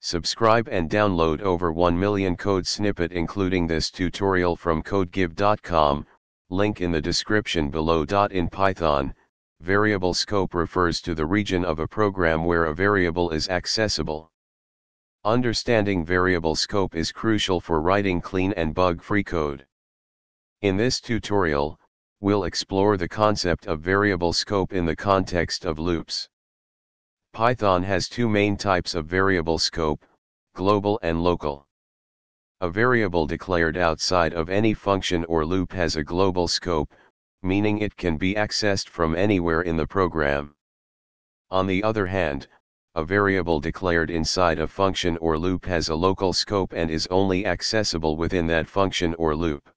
Subscribe and download over 1 million code snippet including this tutorial from codegive.com, link in the description below. In Python, variable scope refers to the region of a program where a variable is accessible. Understanding variable scope is crucial for writing clean and bug-free code. In this tutorial, we'll explore the concept of variable scope in the context of loops. Python has two main types of variable scope, global and local. A variable declared outside of any function or loop has a global scope, meaning it can be accessed from anywhere in the program. On the other hand, a variable declared inside a function or loop has a local scope and is only accessible within that function or loop.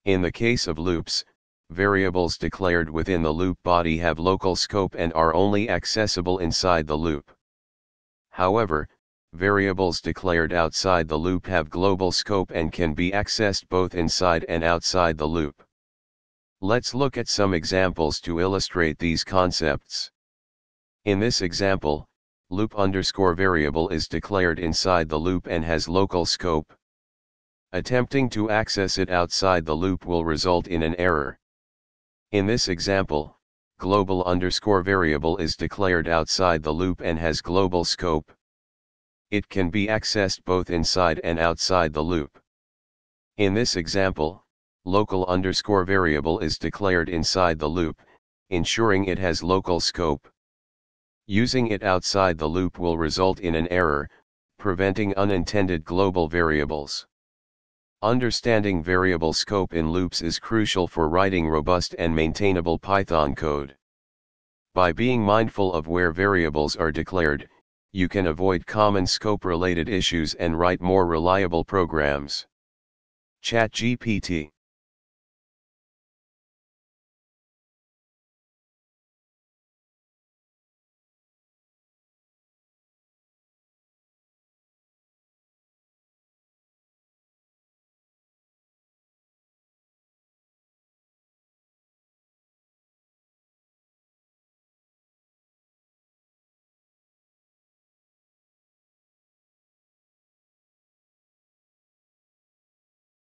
In the case of loops, variables declared within the loop body have local scope and are only accessible inside the loop. However, variables declared outside the loop have global scope and can be accessed both inside and outside the loop. Let's look at some examples to illustrate these concepts. In this example, loop_variable is declared inside the loop and has local scope. Attempting to access it outside the loop will result in an error. In this example, global_variable is declared outside the loop and has global scope. It can be accessed both inside and outside the loop. In this example, local_variable is declared inside the loop, ensuring it has local scope. Using it outside the loop will result in an error, preventing unintended global variables. Understanding variable scope in loops is crucial for writing robust and maintainable Python code. By being mindful of where variables are declared, you can avoid common scope-related issues and write more reliable programs. ChatGPT